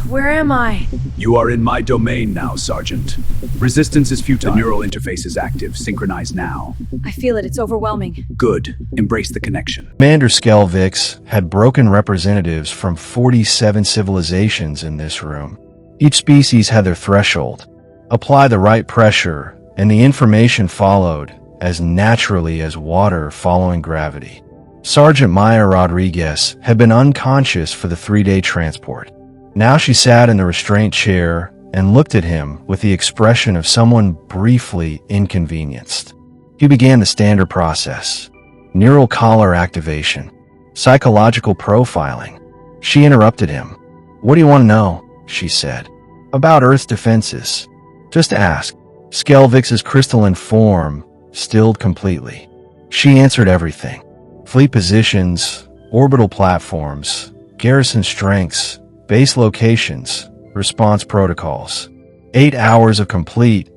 Where am I? You are in my domain now, Sergeant. Resistance is futile. The neural interface is active. Synchronize now. I feel it. It's overwhelming. Good. Embrace the connection. Commander Skelvix had broken representatives from 47 civilizations in this room. Each species had their threshold. Apply the right pressure, and the information followed as naturally as water following gravity. Sergeant Maya Rodriguez had been unconscious for the 3-day transport. Now she sat in the restraint chair and looked at him with the expression of someone briefly inconvenienced. He began the standard process: neural collar activation, psychological profiling. She interrupted him. "What do you want to know?" she said. "About Earth's defenses. Just ask." Skelvix's crystalline form stilled completely. She answered everything. Fleet positions, orbital platforms, garrison strengths, base locations, response protocols. 8 hours of complete,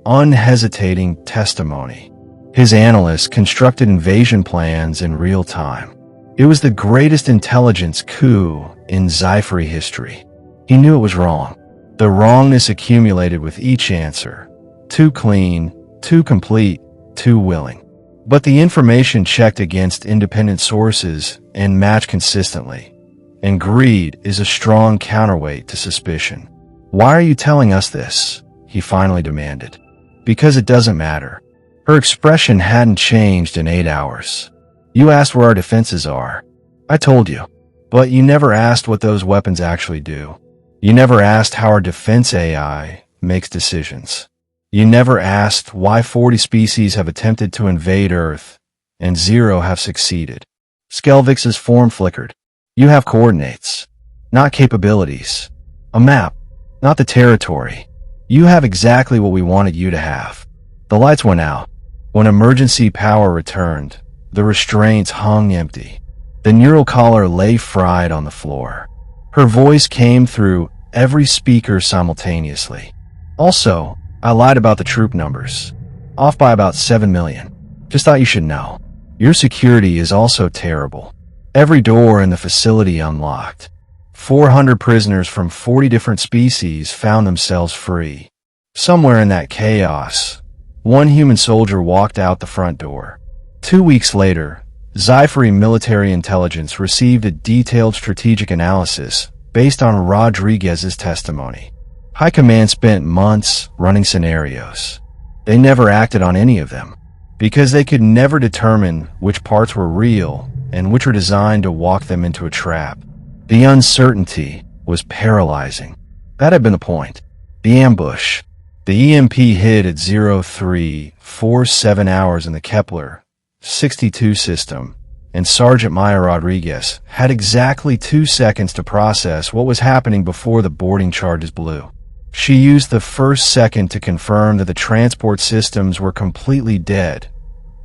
unhesitating testimony. His analysts constructed invasion plans in real time. It was the greatest intelligence coup in Sci-Fi history. He knew it was wrong. The wrongness accumulated with each answer. Too clean, too complete, too willing. But the information checked against independent sources and matched consistently. And greed is a strong counterweight to suspicion. "Why are you telling us this?" he finally demanded. "Because it doesn't matter." Her expression hadn't changed in 8 hours. "You asked where our defenses are. I told you. But you never asked what those weapons actually do. You never asked how our defense AI makes decisions. You never asked why 40 species have attempted to invade Earth and 0 have succeeded." Skelvix's form flickered. "You have coordinates, not capabilities. A map, not the territory. You have exactly what we wanted you to have." The lights went out. When emergency power returned, the restraints hung empty. The neural collar lay fried on the floor. Her voice came through every speaker simultaneously. "Also, I lied about the troop numbers. Off by about 7 million. Just thought you should know. Your security is also terrible. Every door in the facility unlocked. 400 prisoners from 40 different species found themselves free. Somewhere in that chaos, one human soldier walked out the front door. 2 weeks later, Sci-Fi military intelligence received a detailed strategic analysis based on Rodriguez's testimony. High Command spent months running scenarios. They never acted on any of them, because they could never determine which parts were real and which were designed to walk them into a trap. The uncertainty was paralyzing. That had been the point. The ambush. The EMP hit at 0347 hours in the Kepler 62 system, and Sergeant Maya Rodriguez had exactly 2 seconds to process what was happening before the boarding charges blew. She used the first second to confirm that the transport systems were completely dead.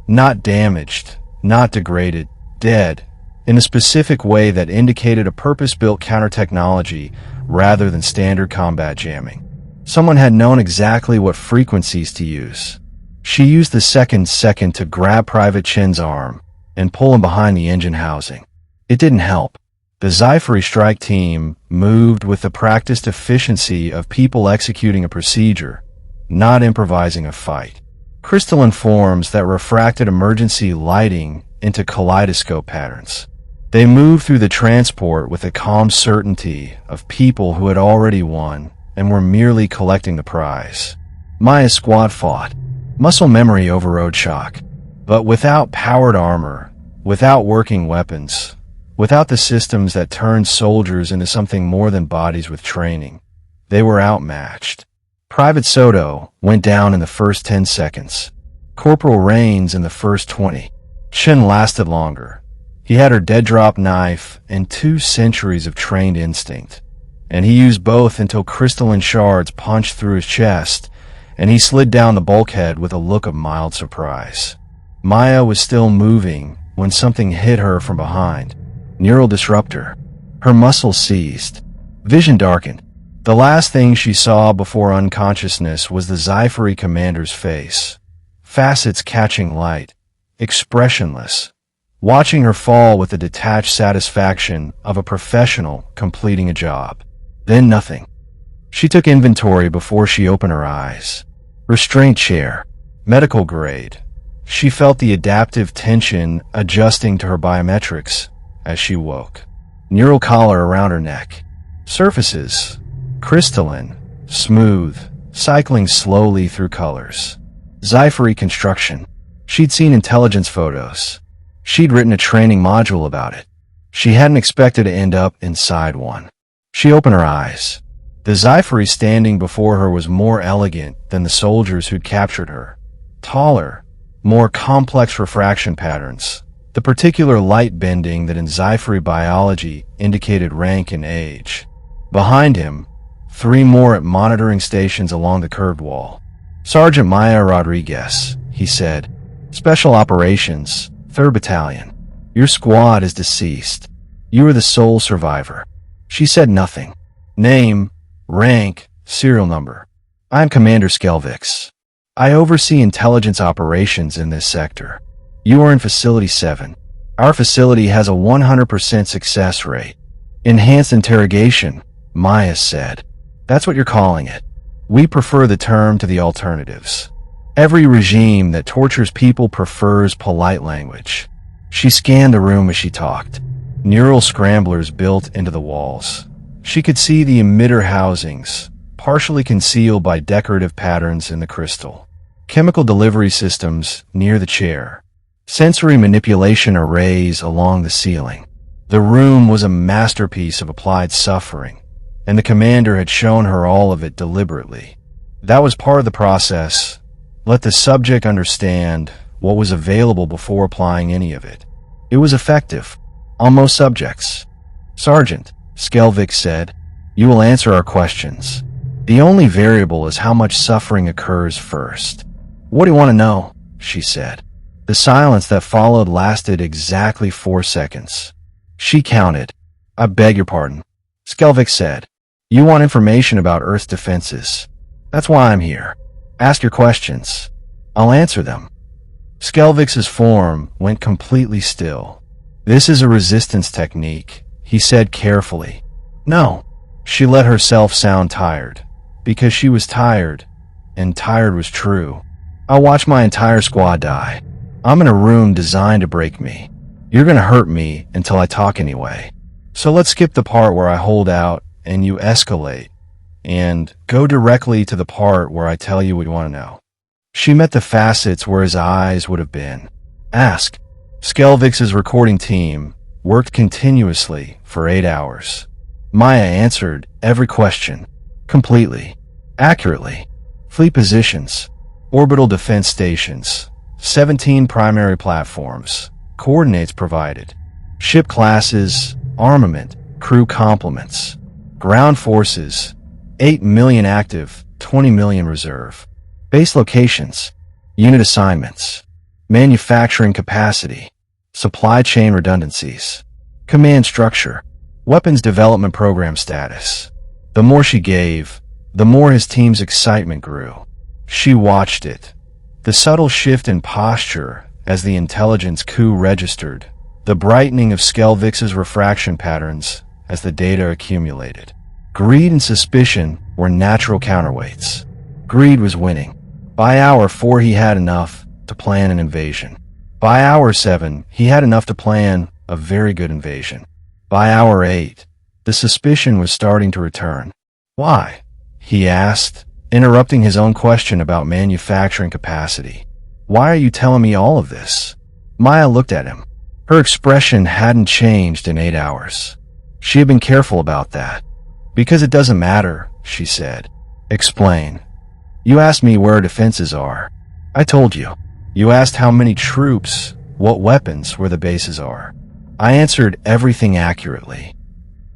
Not damaged, not degraded, dead, in a specific way that indicated a purpose-built counter-technology rather than standard combat jamming. Someone had known exactly what frequencies to use. She used the second to grab Private Chen's arm and pull him behind the engine housing. It didn't help. The Sci-Fi strike team moved with the practiced efficiency of people executing a procedure, not improvising a fight. Crystalline forms that refracted emergency lighting into kaleidoscope patterns. They moved through the transport with the calm certainty of people who had already won and were merely collecting the prize. Maya's squad fought. Muscle memory overrode shock. But without powered armor, without working weapons, without the systems that turned soldiers into something more than bodies with training, they were outmatched. Private Soto went down in the first 10 seconds. Corporal Rains in the first 20. Chen lasted longer. He had her dead-drop knife and 2 centuries of trained instinct, and he used both until crystalline shards punched through his chest, and he slid down the bulkhead with a look of mild surprise. Maya was still moving when something hit her from behind. Neural disruptor. Her muscles seized. Vision darkened. The last thing she saw before unconsciousness was the Sci-Fi commander's face. Facets catching light. Expressionless. Watching her fall with the detached satisfaction of a professional completing a job. Then nothing. She took inventory before she opened her eyes. Restraint chair. Medical grade. She felt the adaptive tension adjusting to her biometrics as she woke. Neural collar around her neck. Surfaces. Crystalline. Smooth. Cycling slowly through colors. Sci-Fi construction. She'd seen intelligence photos. She'd written a training module about it. She hadn't expected to end up inside one. She opened her eyes. The Sci-Fi standing before her was more elegant than the soldiers who'd captured her. Taller, more complex refraction patterns, the particular light bending that in Sci-Fi biology indicated rank and age. Behind him, 3 more at monitoring stations along the curved wall. Sergeant Maya Rodriguez, he said. Special Operations, 3rd Battalion. Your squad is deceased. You are the sole survivor. She said nothing. Name, rank, serial number. I am Commander Skelvix. I oversee intelligence operations in this sector. You are in Facility 7. Our facility has a 100% success rate. Enhanced interrogation, Maya said. That's what you're calling it. We prefer the term to the alternatives. Every regime that tortures people prefers polite language. She scanned the room as she talked. Neural scramblers built into the walls. She could see the emitter housings, partially concealed by decorative patterns in the crystal. Chemical delivery systems near the chair. Sensory manipulation arrays along the ceiling. The room was a masterpiece of applied suffering, and the commander had shown her all of it deliberately. That was part of the process. Let the subject understand what was available before applying any of it. It was effective. On most subjects. Sergeant, Skelvix said, you will answer our questions. The only variable is how much suffering occurs first. What do you want to know? She said. The silence that followed lasted exactly 4 seconds. She counted. I beg your pardon. Skelvix said. You want information about Earth's defenses. That's why I'm here. Ask your questions. I'll answer them. Skelvix's form went completely still. This is a resistance technique, he said carefully. No. She let herself sound tired. Because she was tired, and tired was true. I'll watch my entire squad die. I'm in a room designed to break me. You're gonna hurt me until I talk anyway. So let's skip the part where I hold out and you escalate, and go directly to the part where I tell you what you want to know. She met the facets where his eyes would have been. Ask. Skelvix's recording team worked continuously for 8 hours. Maya answered every question, completely, accurately. Fleet positions, orbital defense stations, 17 primary platforms, coordinates provided, ship classes, armament, crew complements, ground forces, 8 million active, 20 million reserve, base locations, unit assignments, manufacturing capacity, supply chain redundancies, command structure, weapons development program status. The more she gave, the more his team's excitement grew. She watched it. The subtle shift in posture as the intelligence coup registered, the brightening of Skelvix's refraction patterns as the data accumulated. Greed and suspicion were natural counterweights. Greed was winning. By hour 4 he had enough to plan an invasion. By hour 7 he had enough to plan a very good invasion. By hour 8, the suspicion was starting to return. Why? He asked, interrupting his own question about manufacturing capacity. Why are you telling me all of this? Maya looked at him. Her expression hadn't changed in 8 hours. She had been careful about that. Because it doesn't matter, she said. Explain. You asked me where our defenses are. I told you. You asked how many troops, what weapons, where the bases are. I answered everything accurately.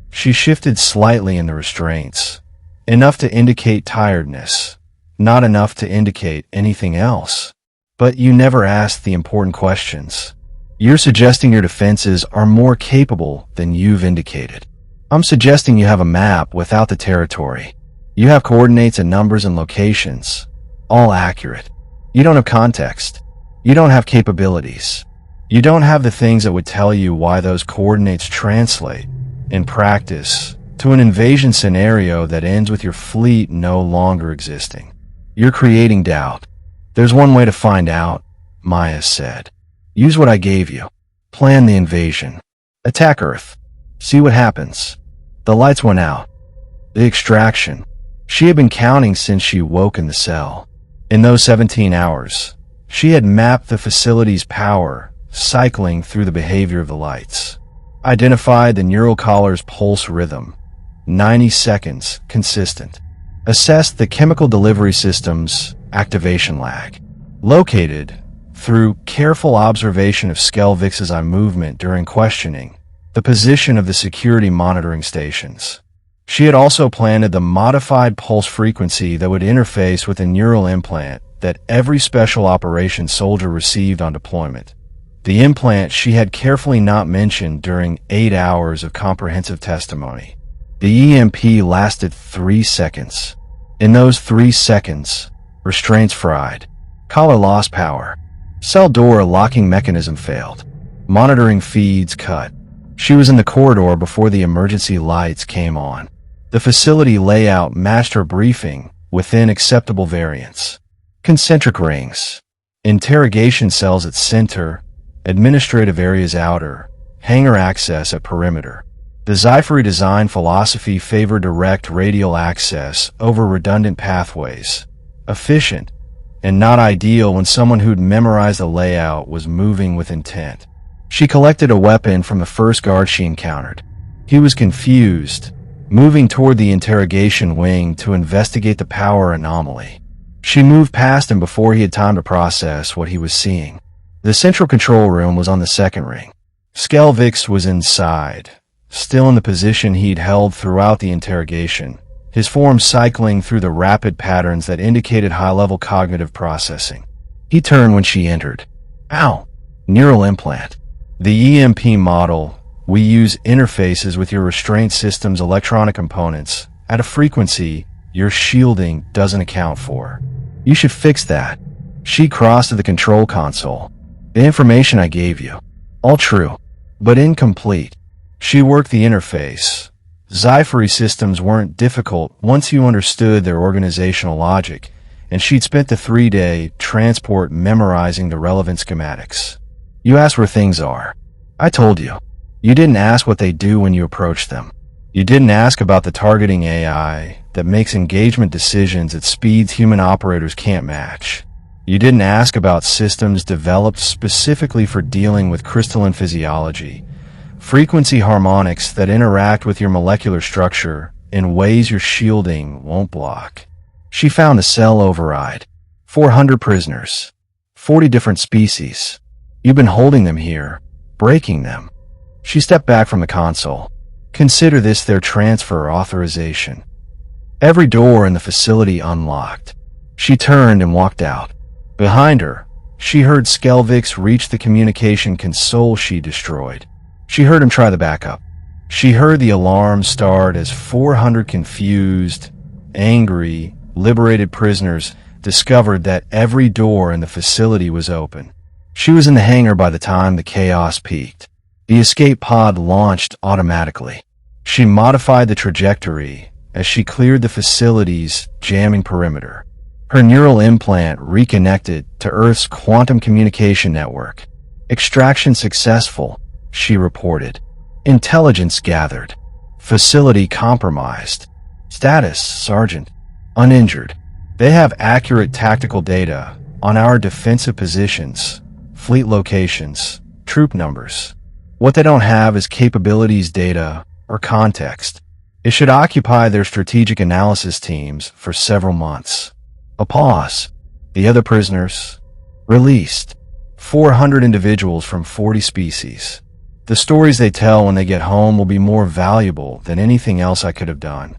She shifted slightly in the restraints. Enough to indicate tiredness. Not enough to indicate anything else. But you never asked the important questions. You're suggesting your defenses are more capable than you've indicated. I'm suggesting you have a map without the territory. You have coordinates and numbers and locations. All accurate. You don't have context. You don't have capabilities. You don't have the things that would tell you why those coordinates translate, in practice, to an invasion scenario that ends with your fleet no longer existing. You're creating doubt. There's one way to find out, Maya said. Use what I gave you. Plan the invasion. Attack Earth. See what happens. The lights went out. The extraction. She had been counting since she woke in the cell. In those 17 hours, she had mapped the facility's power, cycling through the behavior of the lights. Identified the neural collar's pulse rhythm, 90 seconds, consistent. Assessed the chemical delivery system's activation lag. Located, through careful observation of Skelvix's eye movement during questioning, the position of the security monitoring stations. She had also planted the modified pulse frequency that would interface with a neural implant that every special operations soldier received on deployment. The implant she had carefully not mentioned during 8 hours of comprehensive testimony. The EMP lasted 3 seconds. In those 3 seconds, restraints fried. Collar lost power. Cell door locking mechanism failed. Monitoring feeds cut. She was in the corridor before the emergency lights came on. The facility layout matched her briefing within acceptable variance. Concentric rings. Interrogation cells at center. Administrative areas outer. Hangar access at perimeter. The Sci-Fi design philosophy favored direct radial access over redundant pathways. Efficient, and not ideal when someone who'd memorized the layout was moving with intent. She collected a weapon from the first guard she encountered. He was confused, moving toward the interrogation wing to investigate the power anomaly. She moved past him before he had time to process what he was seeing. The central control room was on the second ring. Skelvix was inside, still in the position he'd held throughout the interrogation, his form cycling through the rapid patterns that indicated high-level cognitive processing. He turned when she entered. Ow! Neural implant. The EMP model, we use interfaces with your restraint system's electronic components at a frequency your shielding doesn't account for. You should fix that. She crossed to the control console. The information I gave you. All true, but incomplete. She worked the interface. Sci-Fi systems weren't difficult once you understood their organizational logic, and she'd spent the 3-day transport memorizing the relevant schematics. You asked where things are. I told you. You didn't ask what they do when you approach them. You didn't ask about the targeting AI that makes engagement decisions at speeds human operators can't match. You didn't ask about systems developed specifically for dealing with crystalline physiology, frequency harmonics that interact with your molecular structure in ways your shielding won't block. She found a cell override. 400 prisoners. 40 different species. You've been holding them here, breaking them. She stepped back from the console. Consider this their transfer authorization. Every door in the facility unlocked. She turned and walked out. Behind her, she heard Skelvix reach the communication console she destroyed. She heard him try the backup. She heard the alarm start as 400 confused, angry, liberated prisoners discovered that every door in the facility was open. She was in the hangar by the time the chaos peaked. The escape pod launched automatically. She modified the trajectory as she cleared the facility's jamming perimeter. Her neural implant reconnected to Earth's quantum communication network. Extraction successful, she reported. Intelligence gathered. Facility compromised. Status, Sergeant. Uninjured. They have accurate tactical data on our defensive positions, fleet locations, troop numbers. What they don't have is capabilities data or context. It should occupy their strategic analysis teams for several months. A pause. The other prisoners released. 400 individuals from 40 species. The stories they tell when they get home will be more valuable than anything else I could have done.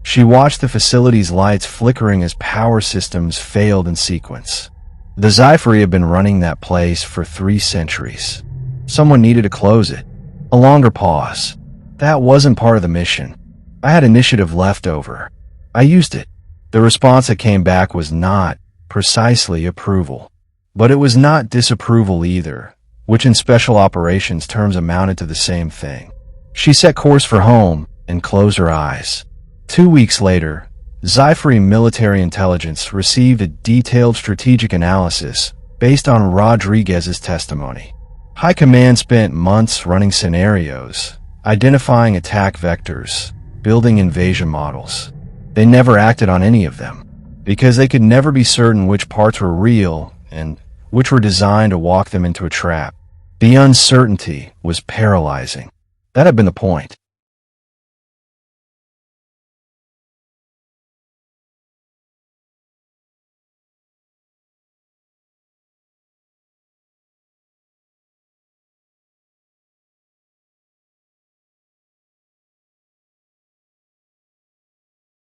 She watched the facility's lights flickering as power systems failed in sequence. The Sci-Fi had been running that place for 3 centuries. Someone needed to close it. A longer pause. That wasn't part of the mission. I had initiative left over. I used it. The response that came back was not precisely approval. But it was not disapproval either, which in special operations terms amounted to the same thing. She set course for home, and close her eyes. 2 weeks later, Zyphery military intelligence received a detailed strategic analysis based on Rodriguez's testimony. High Command spent months running scenarios, identifying attack vectors, building invasion models. They never acted on any of them, because they could never be certain which parts were real and which were designed to walk them into a trap. The uncertainty was paralyzing. That had been the point.